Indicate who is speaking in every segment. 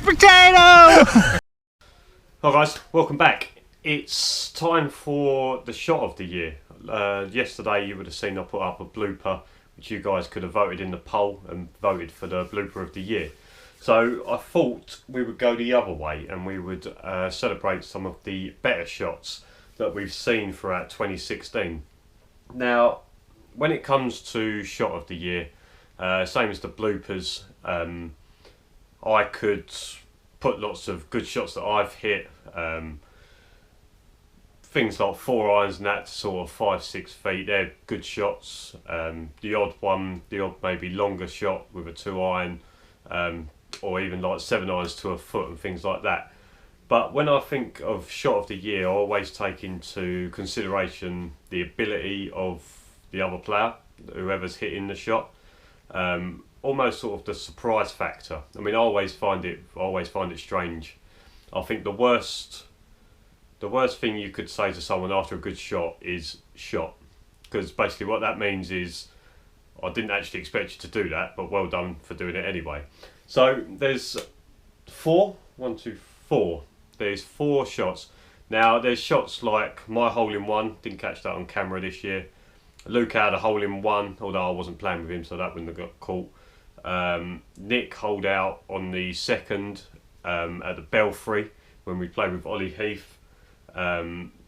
Speaker 1: potato!
Speaker 2: Hi guys, welcome back. It's time for the shot of the year. Yesterday you would have seen I put up a blooper which you guys could have voted in the poll and voted for the blooper of the year. So I thought we would go the other way and we would celebrate some of the better shots that we've seen throughout 2016. Now, when it comes to shot of the year, same as the bloopers, I could put lots of good shots that I've hit, things like 4 irons and that, sort of 5-6 feet, they're good shots. The odd maybe longer shot with a 2 iron, or even like 7 irons to a foot and things like that. But when I think of shot of the year, I always take into consideration the ability of the other player, whoever's hitting the shot. Almost sort of the surprise factor. I mean, I always find it strange. I think the worst thing you could say to someone after a good shot is shot, because basically what that means is I didn't actually expect you to do that, but well done for doing it anyway. So there's 4. There's 4 shots. Now there's shots like my hole in one, didn't catch that on camera this year. Luke had a hole in one, although I wasn't playing with him, so that wouldn't have got caught. Nick holed out on the second at the Belfry when we played with Ollie Heath.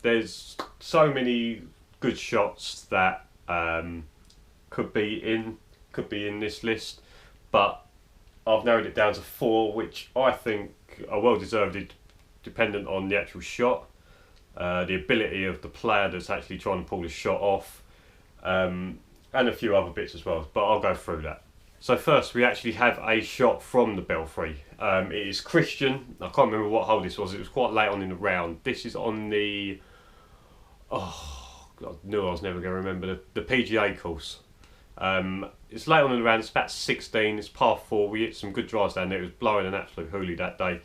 Speaker 2: There's so many good shots that could be in this list, but I've narrowed it down to 4, which I think are well deserved, dependent on the actual shot, the ability of the player that's actually trying to pull the shot off, and a few other bits as well, but I'll go through that. So first we actually have a shot from the Belfry. It is Christian. I can't remember what hole this was, it was quite late on in the round. This is on the, I knew I was never going to remember, the PGA course. It's late on in the round, it's about 16, it's par 4, we hit some good drives down there, it was blowing an absolute hoolie that day.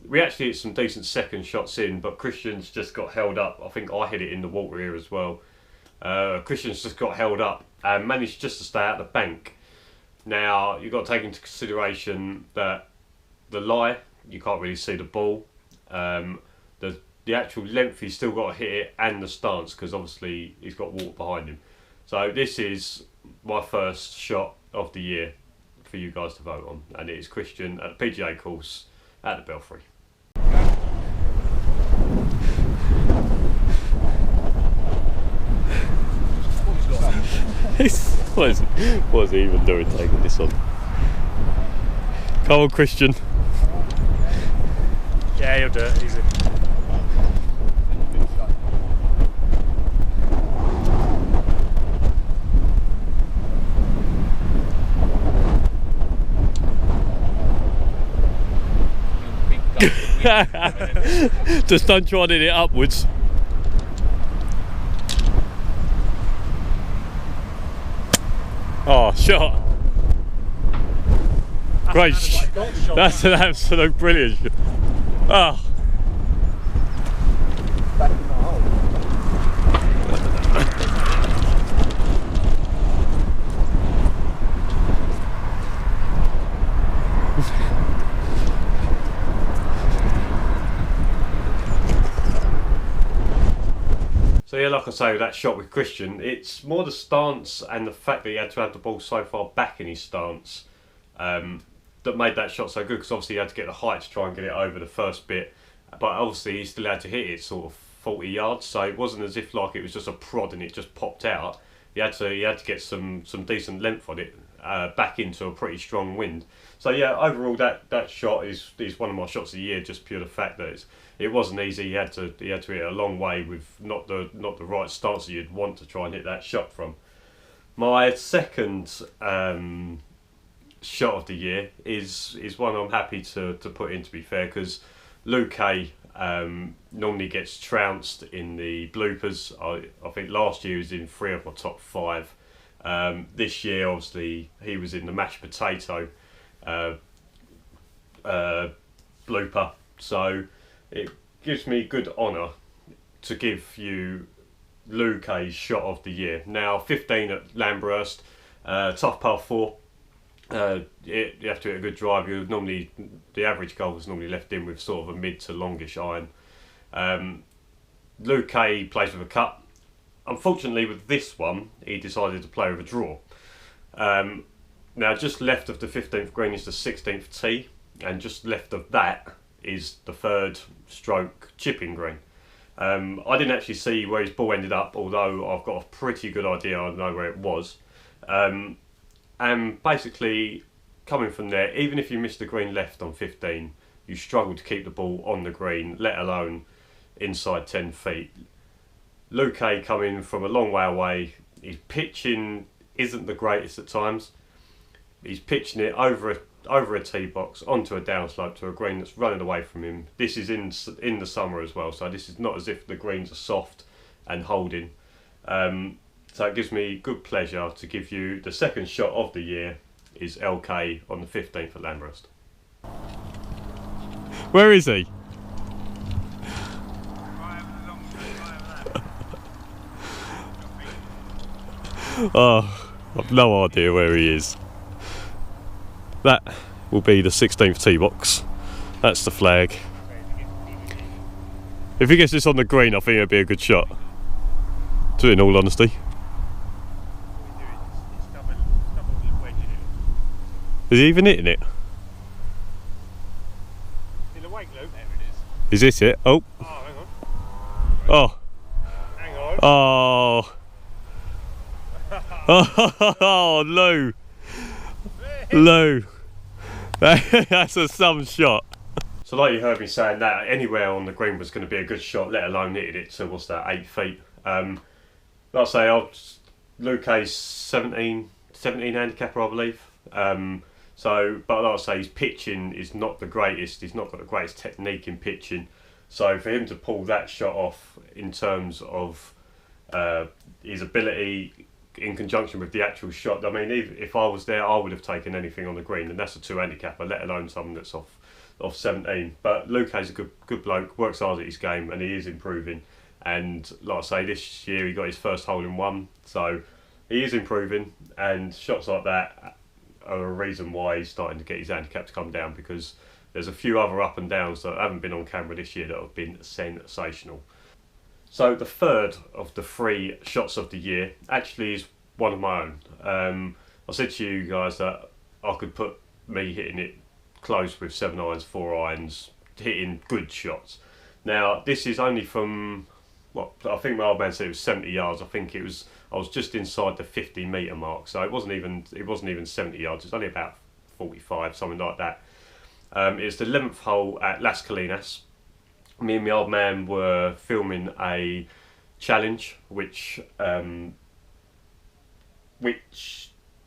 Speaker 2: We actually hit some decent second shots in, but Christian's just got held up. I think I hit it in the water here as well. Christian's just got held up and managed just to stay out the bank. Now you've got to take into consideration that the lie, you can't really see the ball. The actual length he's still got to hit it, and the stance, because obviously he's got water behind him. So this is my first shot of the year for you guys to vote on, and it is Christian at the PGA course at the Belfry. What is he even doing taking this on? Come on, Christian.
Speaker 1: Yeah, he'll do it easy.
Speaker 2: Just don't try and hit it upwards. Oh, shot. Great. That's an absolute brilliant shot. Oh. So yeah, like I say, that shot with Christian, it's more the stance and the fact that he had to have the ball so far back in his stance that made that shot so good, because obviously he had to get the height to try and get it over the first bit, but obviously he still had to hit it sort of 40 yards, so it wasn't as if like it was just a prod and it just popped out. He had to get some decent length on it back into a pretty strong wind. So yeah, overall that shot is one of my shots of the year, just pure the fact that it wasn't easy. He had to hit it a long way with not the right stance that you'd want to try and hit that shot from. My second shot of the year is one I'm happy to put in, to be fair, because Luke normally gets trounced in the bloopers. I think last year he was in 3 of my top 5. This year obviously he was in the mashed potato blooper, so it gives me good honour to give you Luke a shot of the year. Now 15 at Lambhurst, tough par 4. You have to hit a good drive. The average golf is normally left in with sort of a mid to longish iron. Luke Kay plays with a cut. Unfortunately, with this one, he decided to play with a draw. Now, just left of the 15th green is the 16th tee, and just left of that is the 3rd stroke chipping green. I didn't actually see where his ball ended up, although I've got a pretty good idea. I know where it was. And basically, coming from there, even if you miss the green left on 15, you struggle to keep the ball on the green, let alone inside 10 feet. Luke Kay coming from a long way away. His pitching isn't the greatest at times. He's pitching it over a tee box onto a downslope to a green that's running away from him. This is in the summer as well, so this is not as if the greens are soft and holding. So it gives me good pleasure to give you the second shot of the year is LK on the 15th at Lambhurst.
Speaker 1: Where is he? Oh, I've no idea where he is. That will be the 16th tee box. That's the flag. If he gets this on the green, I think it'll be a good shot. To in all honesty. Is he even hitting it?
Speaker 3: In the wake loop, there it is.
Speaker 1: Is this it? Oh.
Speaker 3: Oh, hang on.
Speaker 1: Oh.
Speaker 3: Hang on.
Speaker 1: Oh. Oh, Lou. Lou. That's a some shot.
Speaker 2: So like you heard me saying, that anywhere on the green was going to be a good shot, let alone hitting it to, what's that, 8 feet. Like I say, Luke Kay's 17 handicapper, I believe. But like I say, his pitching is not the greatest. He's not got the greatest technique in pitching. So for him to pull that shot off in terms of his ability in conjunction with the actual shot, I mean, if I was there, I would have taken anything on the green, and that's a 2 handicapper, let alone someone that's off 17. But Luke Kay's a good bloke, works hard at his game, and he is improving. And like I say, this year he got his first hole in one, so he is improving, and shots like that are a reason why he's starting to get his handicap to come down, because there's a few other up and downs that haven't been on camera this year that have been sensational. So the third of the 3 shots of the year actually is one of my own. I said to you guys that I could put me hitting it close with 7 irons, 4 irons, hitting good shots. Now this is only from, what I think my old man said it was 70 yards. I was just inside the 50 metre mark, so it wasn't even 70 yards. It's only about 45, something like that. It's the 11th hole at Las Colinas. Me and my old man were filming a challenge, which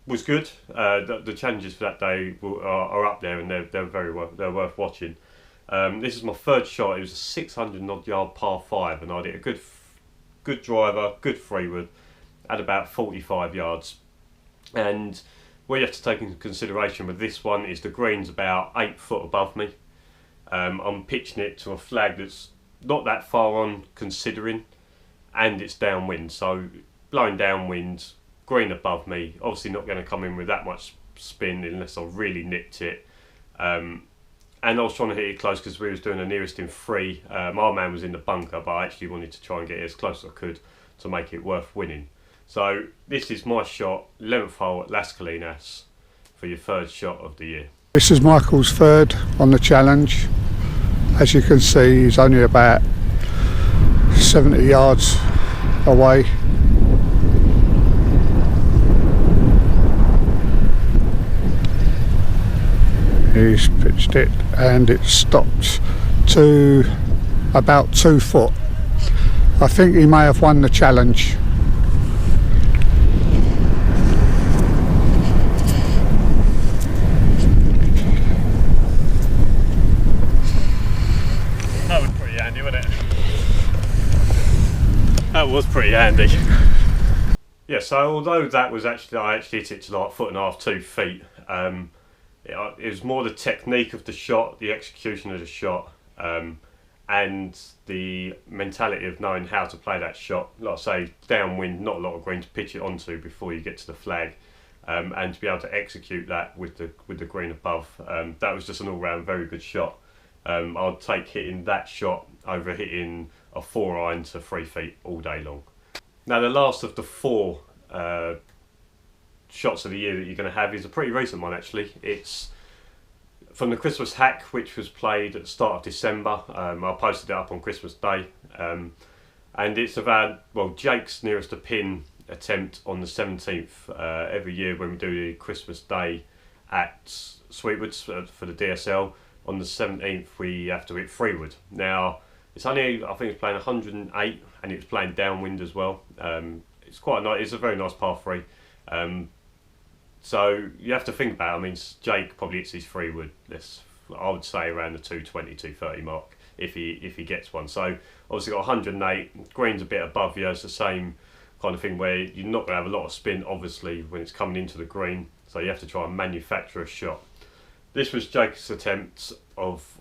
Speaker 2: was good. The challenges for that day are up there, and they're worth watching. This is my 3rd shot. It was a 600 odd yard par 5, and I did a good driver, good freewood, at about 45 yards. And what you have to take into consideration with this one is the green's about 8 foot above me. I'm pitching it to a flag that's not that far on considering, and it's downwind, so blowing downwind, green above me, obviously not going to come in with that much spin unless I really nipped it. And I was trying to hit it close because we was doing the nearest in 3. My man was in the bunker, but I actually wanted to try and get it as close as I could to make it worth winning. So this is my shot, 11th hole at Las Colinas, for your 3rd shot of the year.
Speaker 4: This is Michael's 3rd on the challenge. As you can see, he's only about 70 yards away. He's pitched it and it stopped to about 2 foot. I think he may have won the challenge.
Speaker 3: That was pretty handy, wasn't it?
Speaker 2: That was pretty handy. Yeah, so although that was actually, I actually hit it to like 1.5 to 2 feet, it was more the technique of the shot, the execution of the shot, and the mentality of knowing how to play that shot. Like I say, downwind, not a lot of green to pitch it onto before you get to the flag. and to be able to execute that with the green above, that was just an all-round very good shot. I'll take hitting that shot over hitting a 4-iron to 3 feet all day long. Now the last of the 4 shots of the year that you're going to have is a pretty recent one actually. It's from the Christmas Hack, which was played at the start of December. I posted it up on Christmas Day, and it's about, well, Jake's nearest to pin attempt on the 17th. Every year when we do the Christmas Day at Sweetwoods for the DSL, on the 17th we have to hit 3-wood. Now it's only, I think it's playing 108, and it's playing downwind as well. It's quite nice. It's a very nice par 3. So you have to think about it. I mean, Jake probably hits his 3-wood, I would say around the 220, 230 mark if he gets one. So obviously got 108, green's a bit above you. It's the same kind of thing where you're not going to have a lot of spin obviously when it's coming into the green, so you have to try and manufacture a shot. This was Jake's attempt of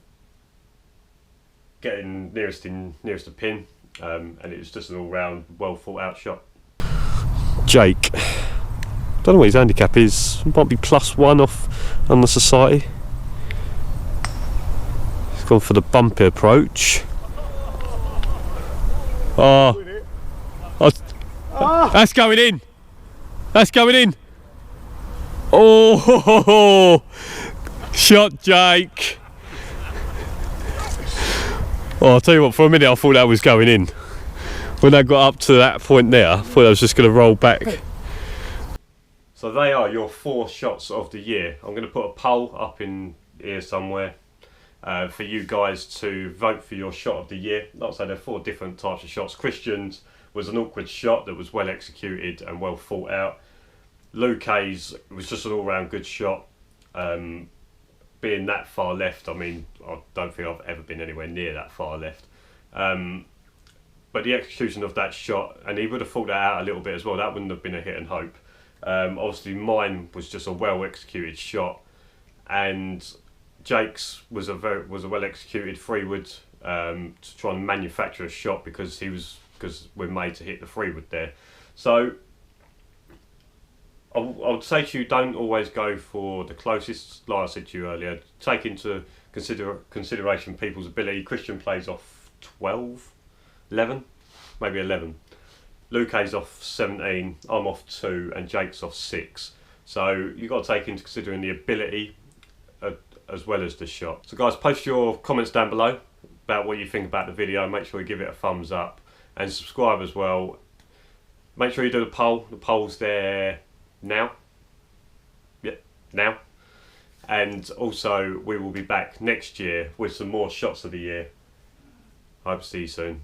Speaker 2: getting nearest to pin, and it was just an all-round well thought out shot.
Speaker 1: Jake, don't know what his handicap is, might be +1 off on the society. He's gone for the bumpy approach. That's going in. That's going in. Oh, shot, Jake. Oh, I'll tell you what, for a minute I thought that was going in. When I got up to that point there, I thought I was just going to roll back.
Speaker 2: So they are your 4 shots of the year. I'm going to put a poll up in here somewhere for you guys to vote for your shot of the year. Like I say, there are 4 different types of shots. Christian's was an awkward shot that was well executed and well thought out. Luque's was just an all-round good shot. Being that far left, I mean, I don't think I've ever been anywhere near that far left. But the execution of that shot, and he would have thought that out a little bit as well, that wouldn't have been a hit and hope. Obviously mine was just a well executed shot, and Jake's was a well executed 3-wood to try and manufacture a shot because we're made to hit the 3-wood there. So I would say to you, don't always go for the closest. Like I said to you earlier, take into consideration people's ability. Christian plays off 12, 11, maybe 11. Luque's off 17, I'm off 2, and Jake's off 6. So you've got to take into considering the ability as well as the shot. So guys, post your comments down below about what you think about the video. Make sure you give it a thumbs up and subscribe as well. Make sure you do the poll. The poll's there now. Yep, now. And also we will be back next year with some more shots of the year. I hope to see you soon.